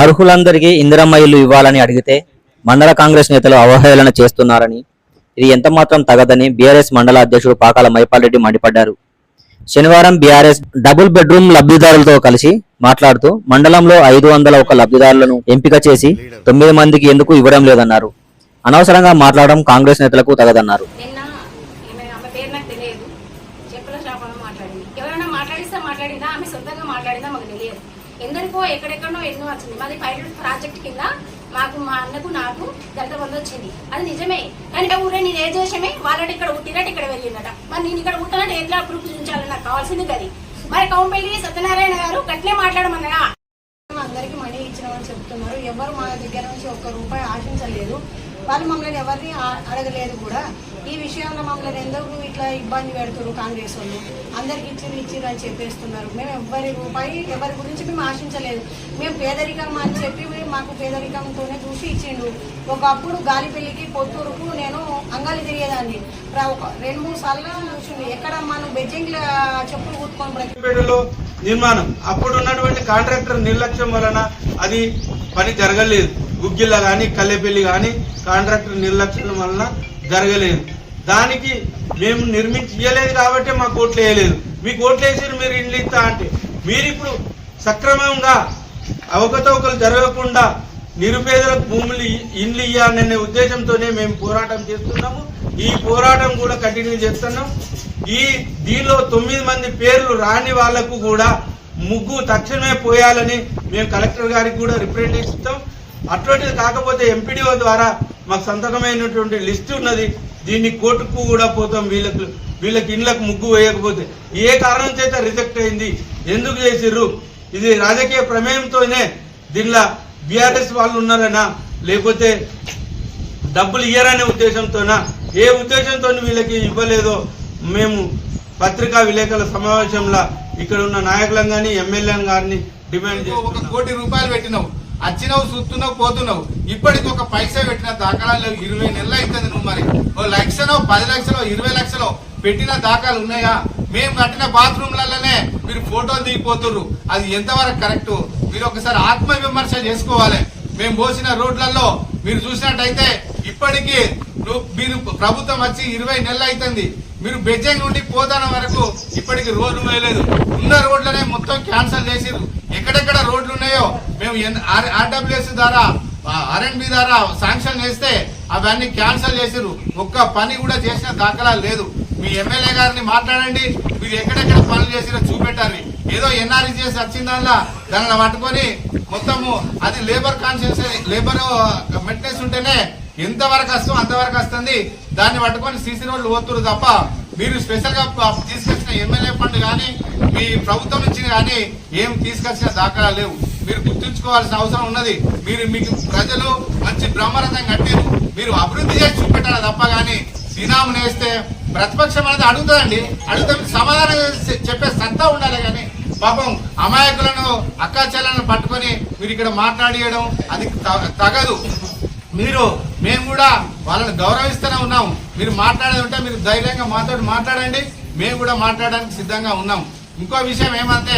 అర్హులందరికీ ఇందిరమ్మ ఇల్లు ఇవ్వాలని అడిగితే మండల కాంగ్రెస్ నేతలు అవహేళన చేస్తున్నారని, ఇది ఎంతమాత్రం తగదని బీఆర్ఎస్ మండల అధ్యక్షుడు పాకాల మైపాల్ రెడ్డి మండిపడ్డారు. శనివారం బీఆర్ఎస్ డబుల్ బెడ్రూమ్ లబ్ధిదారులతో కలిసి మాట్లాడుతూ మండలంలో 501 లబ్ధిదారులను ఎంపిక చేసి 9 మందికి ఎందుకు ఇవ్వడం లేదన్నారు. అనవసరంగా మాట్లాడడం కాంగ్రెస్ నేతలకు తగదన్నారు. ఎందరికో ఎక్కడెక్కడో ఎన్నో వచ్చింది. మాది పైలట్ ప్రాజెక్ట్ కింద మాకు మా అన్నకు నాకు దళిత బంధు వచ్చింది. అది నిజమే. కానీ ఊరే నేను ఏ దేశమే వాళ్ళని ఇక్కడ ఉట్టినట్టు ఇక్కడ వెళ్ళిందట. మరి నేను ఇక్కడ ఉట్టినట్టు ఎట్లా ప్రూఫ్ చూపించాలని నాకు కావాల్సింది కదా. మరి కౌంపల్లి సత్యనారాయణ గారు గట్లే మాట్లాడమన్నా. అందరికి మనీ ఇచ్చినామని చెప్తున్నారు. ఎవరు మా దగ్గర నుంచి ₹1 ఆశించలేదు. వాళ్ళు మమ్మల్ని ఎవరిని అడగలేదు కూడా. ఈ విషయంలో మమ్మల్ని ఎందుకు ఇట్లా ఇబ్బంది పెడుతున్నారు కాంగ్రెస్ వాళ్ళు. అందరికి ఇచ్చిరు అని చెప్పేస్తున్నారు. మేము ఎవరి గురించి మేము ఆశించలేదు. మేము పేదరికం అని చెప్పి మాకు పేదరికంతోనే చూసి ఇచ్చిండు. ఒకప్పుడు గాలిపల్లికి పొత్తూరుకు నేను అంగాలి తిరిగేదాన్ని. 2-3 సార్లు చూసిండు. ఎక్కడ మనం బెజ్జింగ్ చెప్పులు కూర్చుకొని నిర్మాణం అప్పుడు ఉన్నటువంటి కాంట్రాక్టర్ నిర్లక్ష్యం వలన అది పని జరగలేదు. గుగ్గిళ్ళ కానీ కల్లెపల్లి కానీ కాంట్రాక్టర్ నిర్లక్ష్యం వలన జరగలేదు. దానికి మేము నిర్మించలేదు కాబట్టి మాకు ఓట్లు వేయలేదు. మీకు ఓట్లు వేసారు, మీరు ఇండ్లు ఇస్తా అంటే మీరు ఇప్పుడు సక్రమంగా అవకతవకలు జరగకుండా నిరుపేదలకు భూములు ఇండ్లు ఇవ్వాలనే ఉద్దేశంతోనే మేము పోరాటం చేస్తున్నాము. ఈ పోరాటం కూడా కంటిన్యూ చేస్తున్నాం. దీనిలో 9 మంది పేర్లు రాని వాళ్లకు కూడా ముగ్గు తక్షణమే పోయాలని మేము కలెక్టర్ గారికి కూడా రిప్రజెంటేషన్ ఇస్తాం. అటువంటిది కాకపోతే ఎంపీడీఓ ద్వారా మాకు సంతకమైనటువంటి లిస్టు ఉన్నది. దీన్ని కోర్టుకు కూడా పోతాం. వీళ్ళకి ఇండ్లకు ముగ్గు వేయకపోతే ఏ కారణం చేత రిజెక్ట్ అయింది, ఎందుకు చేసిర్రు, ఇది రాజకీయ ప్రమేయంతోనే దీనిలో బీఆర్ఎస్ వాళ్ళు ఉన్నారనా లేకపోతే డబ్బులు ఇయ్యరనే ఉద్దేశంతోనా, ఏ ఉద్దేశంతో వీళ్ళకి ఇవ్వలేదో మేము పత్రికా విలేకరుల సమావేశంలో ఇక్కడ ఉన్న నాయకులను కానీ ఎమ్మెల్యేలను గారిని డిమాండ్ చేస్తాం. ₹1 కోటి పెట్టినావు, వచ్చినావు, చూస్తున్నావు, పోతున్నావు. ఇప్పటికి ఒక పైసా పెట్టిన దాఖలాలు 20 నెలలు అవుతుంది. నువ్వు మరి 1 లక్షలో 10 లక్షలో 20 లక్షలో పెట్టిన దాఖలు ఉన్నాయా? మేము కట్టిన బాత్రూమ్లలోనే మీరు ఫోటోలు దిగిపోతుర్రు. అది ఎంతవరకు కరెక్ట్? మీరు ఒకసారి ఆత్మ విమర్శ చేసుకోవాలి. మేము పోసిన రోడ్లలో మీరు చూసినట్టయితే ఇప్పటికీ మీరు ప్రభుత్వం వచ్చి 20 నెలలు అవుతుంది. మీరు బెజ్జంగ్ నుండి పోతాన వరకు ఇప్పటికి రోడ్లు వేయలేదు. ఉన్న రోడ్లనే మొత్తం క్యాన్సల్ చేసిరు. ఎక్కడెక్కడ రోడ్లు ఉన్నాయో మేము ఆర్డబ్ల్యూఎస్ ద్వారా RNB ద్వారా శాంక్షన్ చేస్తే అవన్నీ క్యాన్సల్ చేసిరు. ఒక్క పని కూడా చేసిన దాఖలాలు లేదు. మీ ఎమ్మెల్యే గారిని మాట్లాడండి. మీరు ఎక్కడెక్కడ పనులు చేసిరో చూపెట్టాలి. ఏదో NREGS వచ్చిందల్లా దానిని పట్టుకొని మొత్తము అది లేబర్ కాన్షియస్ లేబర్ మెయింటెనెన్స్ ఉంటేనే ఎంతవరకు వస్తాం అంతవరకు వస్తుంది. దాన్ని పట్టుకొని సీసీ రోడ్లు పోతున్నారు తప్ప మీరు స్పెషల్ గా తీసుకొచ్చిన ఎమ్మెల్యే ఫండ్ కానీ మీ ప్రభుత్వం నుంచి కానీ ఏం తీసుకొచ్చిన దాఖలా లేవు. మీరు గుర్తుంచుకోవాల్సిన అవసరం ఉన్నది. మీకు ప్రజలు మంచి బ్రహ్మరథం కట్టారు. మీరు అభివృద్ధి చేసి చూపెట్టాలి తప్ప కానీ శ్రీనామం వేస్తే ప్రతిపక్షం అనేది అడుగుతుందండి. అడిగితే సమాధానం చెప్పే సత్తా ఉండాలి. కానీ పాపం అమాయకులను అక్కాచెల్లను పట్టుకొని మీరు ఇక్కడ మాట్లాడియడం అది తగదు. మేము కూడా వాళ్ళని గౌరవిస్తూనే ఉన్నాం. మీరు మాట్లాడేది ఉంటే మీరు ధైర్యంగా మాట్లాడండి. మేము కూడా మాట్లాడడానికి సిద్ధంగా ఉన్నాం. ఇంకో విషయం ఏమంటే